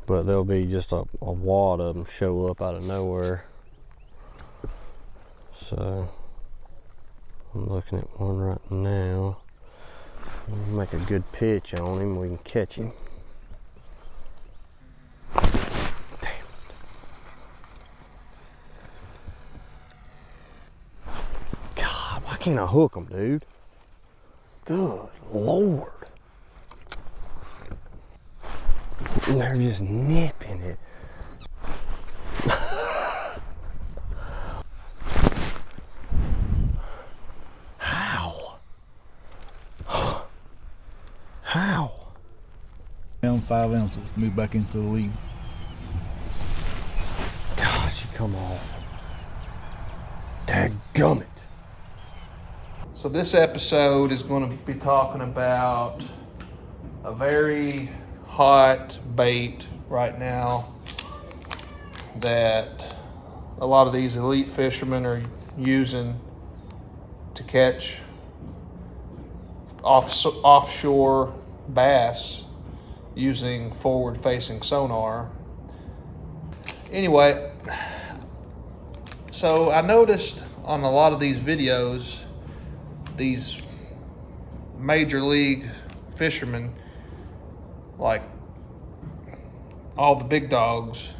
But there'll be just a wad of them show up out of nowhere. So I'm looking at one right now. We'll make a good pitch on him, we can catch him. Damn. God, why can't I hook him, dude? Good Lord. And they're just nipping it. How? How? Down 5 ounces, move back into the lead. Gosh, you come on. Dadgummit. So this episode is going to be talking about a very hot bait right now that a lot of these elite fishermen are using to catch offshore bass using forward-facing sonar. Anyway, so I noticed on a lot of these videos, these major league fishermen, like all the big dogs,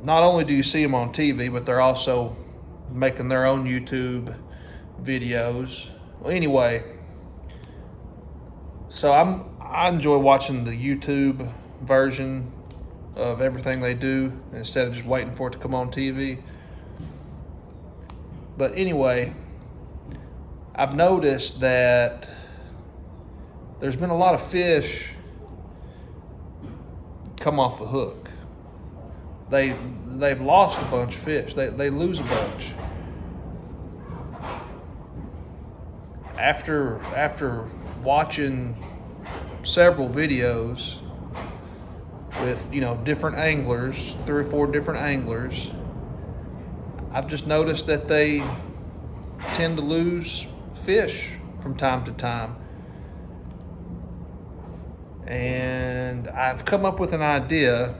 not only do you see them on TV, but they're also making their own YouTube videos. Well, anyway, so I enjoy watching the YouTube version of everything they do instead of just waiting for it to come on TV. But anyway, I've noticed that there's been a lot of fish come off the hook. They've lost a bunch of fish. They lose a bunch. After watching several videos with, you know, different anglers, 3 or 4 different anglers, I've just noticed that they tend to lose fish from time to time. And I've come up with an idea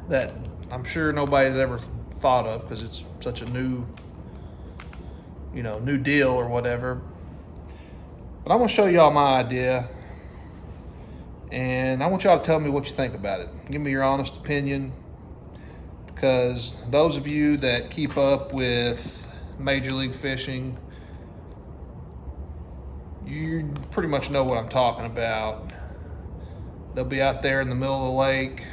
that I'm sure nobody's ever thought of because it's such a new deal or whatever. But I'm gonna show y'all my idea, and I want y'all to tell me what you think about it. Give me your honest opinion, because those of you that keep up with Major League Fishing, you pretty much know what I'm talking about. They'll be out there in the middle of the lake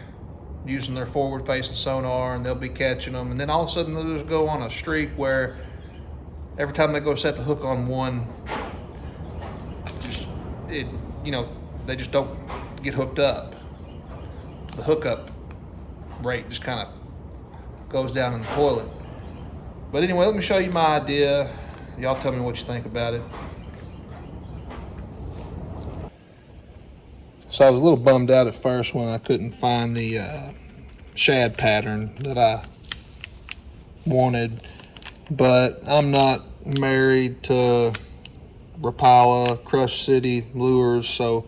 using their forward-facing sonar, and they'll be catching them, and then all of a sudden they'll just go on a streak where every time they go set the hook on one, they just don't get hooked up. The hookup rate just kind of goes down in the toilet. But anyway, let me show you my idea. Y'all tell me what you think about it. So I was a little bummed out at first when I couldn't find the shad pattern that I wanted, but I'm not married to Rapala, Crush City lures, so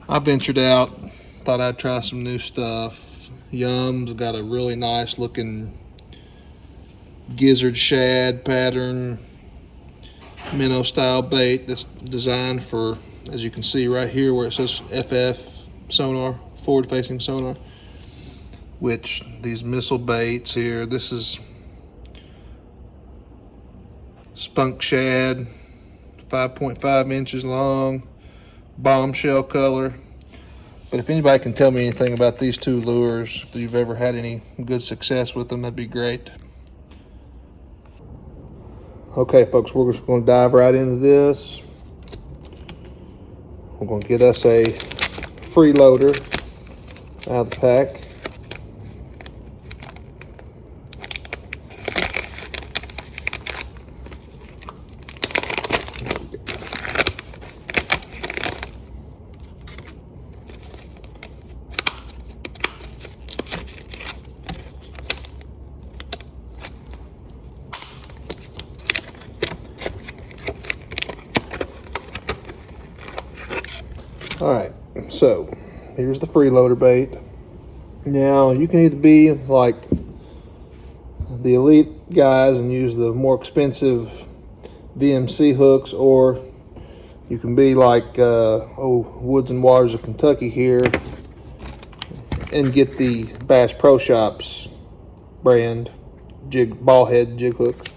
I ventured out, thought I'd try some new stuff. Yum's got a really nice looking gizzard shad pattern, minnow style bait that's designed for, as you can see right here where it says FF sonar, forward facing sonar, which these missile baits here, this is spunk shad, 5.5 inches long, bombshell color. But if anybody can tell me anything about these 2 lures, if you've ever had any good success with them, that'd be great. Okay, folks, we're just going to dive right into this. We're going to get us a freeloader out of the pack. All right, so here's the freeloader bait. Now you can either be like the elite guys and use the more expensive VMC hooks, or you can be like Woods and Waters of Kentucky here and get the Bass Pro Shops brand ball head jig hooks.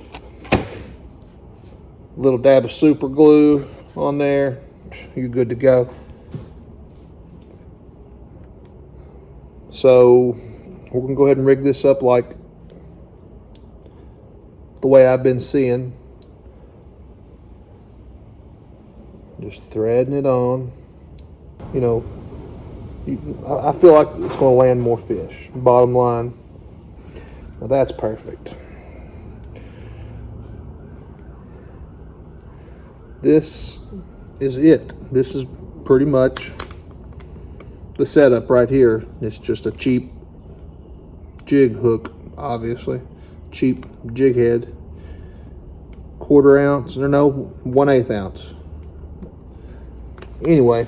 Little dab of super glue on there, you're good to go. So we're gonna go ahead and rig this up like the way I've been seeing. Just threading it on. You know, I feel like it's going to land more fish. Bottom line. Now that's perfect. This is it. This is pretty much the setup right here. It's just a cheap jig hook, obviously. Cheap jig head. 1/4 ounce, or no, 1/8 ounce. Anyway,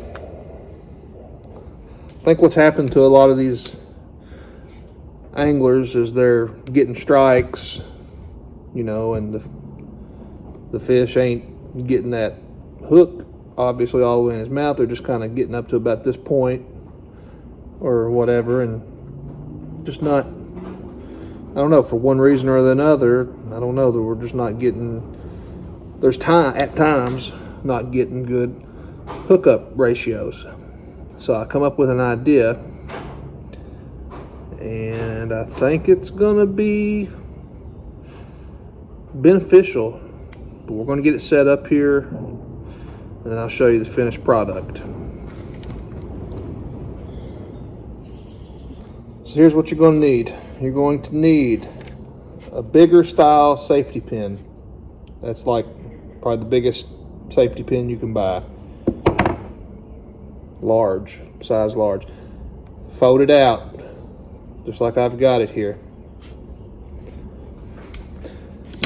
I think what's happened to a lot of these anglers is they're getting strikes, you know, and the fish ain't getting that hook obviously all the way in his mouth. They're just kind of getting up to about this point or whatever, and just not, I don't know, for one reason or another, I don't know, that we're just not getting, there's at times not getting good hookup ratios. So I come up with an idea, and I think it's gonna be beneficial. But we're gonna get it set up here, and then I'll show you the finished product. So here's what you're gonna need. You're going to need a bigger style safety pin. That's like probably the biggest safety pin you can buy. Large, size large. Fold it out, just like I've got it here.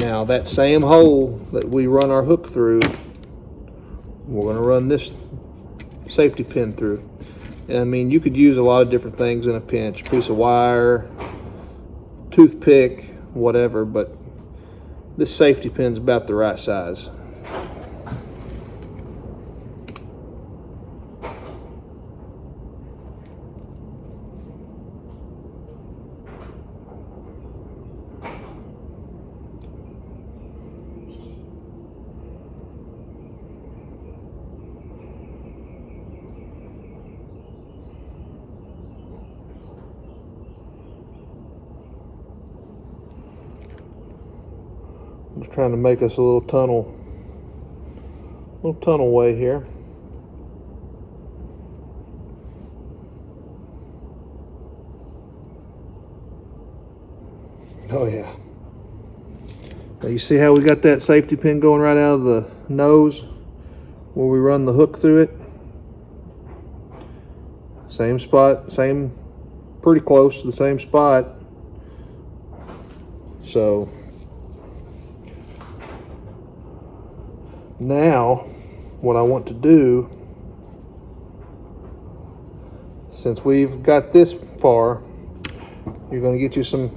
Now that same hole that we run our hook through, we're gonna run this safety pin through. And I mean, you could use a lot of different things in a pinch, piece of wire, toothpick, whatever, but this safety pin's about the right size. I'm just trying to make us a little tunnel way here. Oh yeah. Now you see how we got that safety pin going right out of the nose where we run the hook through it? Same spot, pretty close to the same spot. So now what I want to do, since we've got this far, you're going to get you some,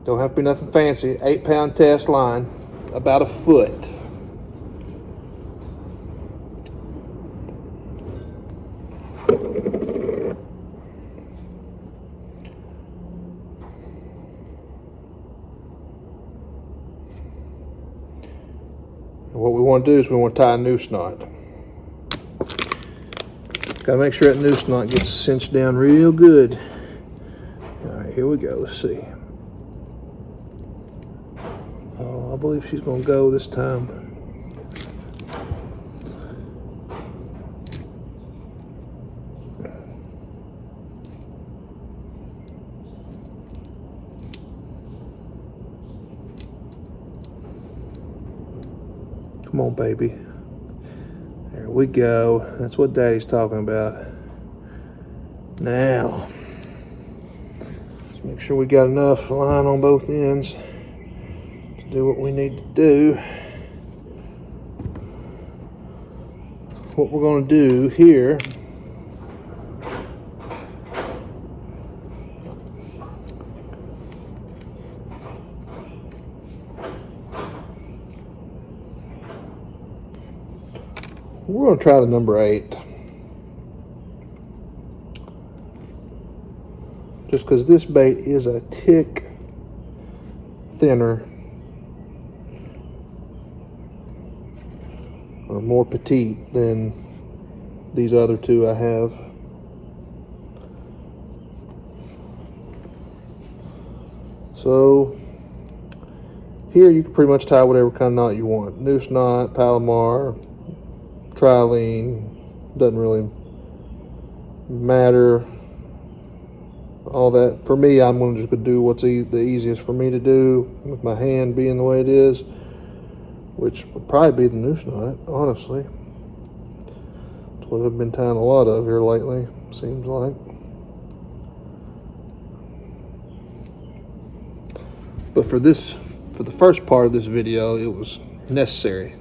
don't have to be nothing fancy, 8-pound test line, about a foot. What we want to do is we want to tie a noose knot. Got to make sure that noose knot gets cinched down real good. All right, here we go. Let's see. Oh, I believe she's going to go this time. Come on, baby. There we go. That's what Daddy's talking about. Now, let's make sure we got enough line on both ends to do what we need to do. what we're going to do here we're going to try the number 8. Just because this bait is a tick thinner or more petite than these other two I have. So here you can pretty much tie whatever kind of knot you want. Noose knot, Palomar, trilene, doesn't really matter. All that, for me, I'm going to just do what's the easiest for me to do with my hand being the way it is, which would probably be the noose knot, honestly. That's what I've been tying a lot of here lately, seems like. But for the first part of this video, it was necessary.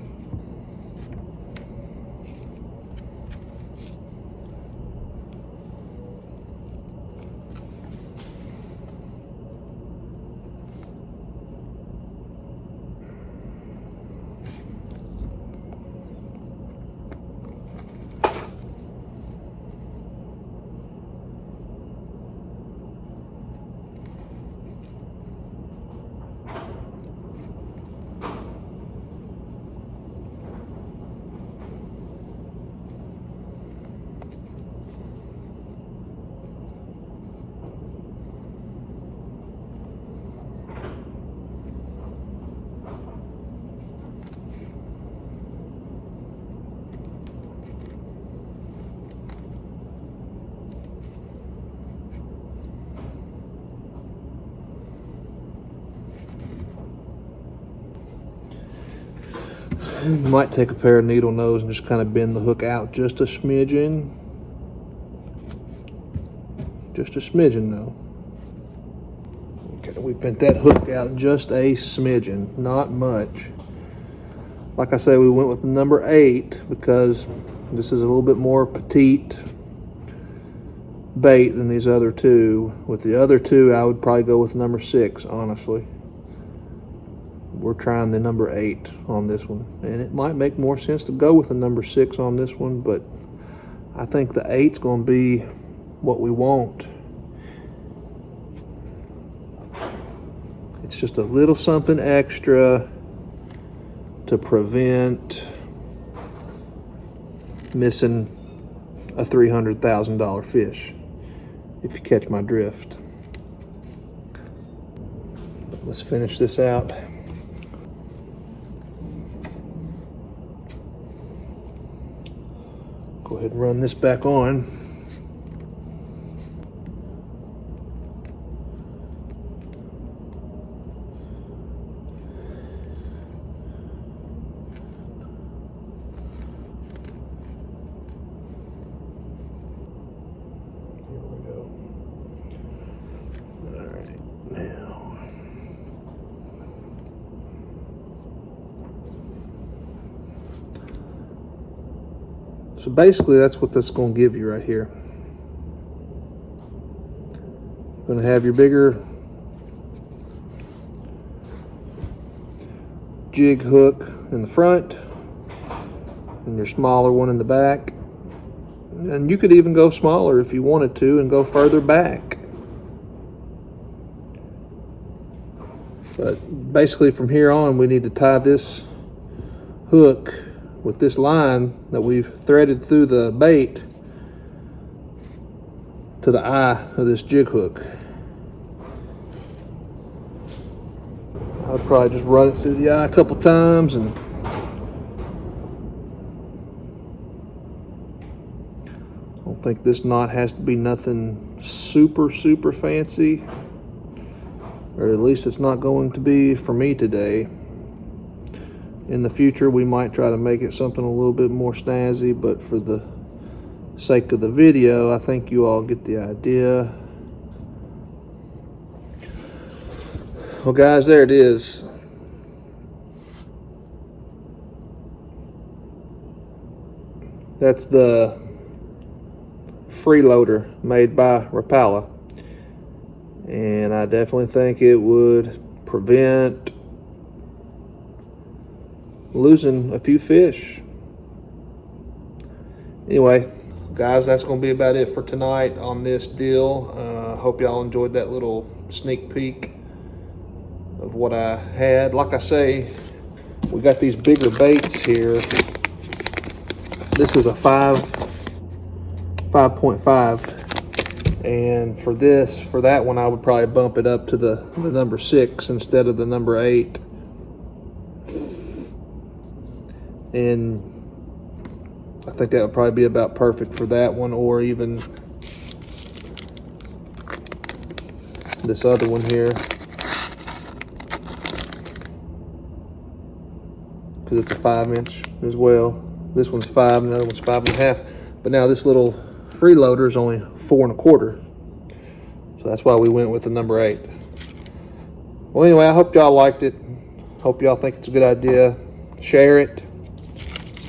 Might take a pair of needle nose and just kind of bend the hook out just a smidgen. Just a smidgen though. Okay, we bent that hook out just a smidgen, not much. Like I say, we went with the number 8 because this is a little bit more petite bait than these other two. With the other two, I would probably go with number 6, honestly. We're trying the number 8 on this one, and it might make more sense to go with the number 6 on this one, but I think the 8's going to be what we want. It's just a little something extra to prevent missing a $300,000 fish, if you catch my drift. Let's finish this out. Go ahead and run this back on. Here we go. All right, now. So basically that's what this is going to give you right here. You're going to have your bigger jig hook in the front and your smaller one in the back. And you could even go smaller if you wanted to and go further back. But basically from here on we need to tie this hook with this line that we've threaded through the bait to the eye of this jig hook. I'd probably just run it through the eye a couple times, and I don't think this knot has to be nothing super fancy, or at least it's not going to be for me today. In the future we might try to make it something a little bit more snazzy, but for the sake of the video I think you all get the idea. Well guys, there it is. That's the freeloader made by Rapala, and I definitely think it would prevent losing a few fish. Anyway, guys, that's going to be about it for tonight on this deal. Hope y'all enjoyed that little sneak peek of what I had. Like I say, we got these bigger baits here. This is a 5.5, and for that one, I would probably bump it up to the number 6 instead of the number 8. And I think that would probably be about perfect for that one, or even this other one here, because it's a 5-inch as well. This one's 5 and the other one's 5.5. But now this little freeloader is only 4.25. So that's why we went with the number 8. Well, anyway, I hope y'all liked it. Hope y'all think it's a good idea. Share it.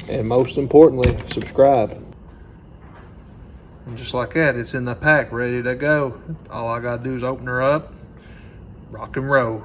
And most importantly, subscribe. And just like that, it's in the pack, ready to go. All I gotta do is open her up, rock and roll.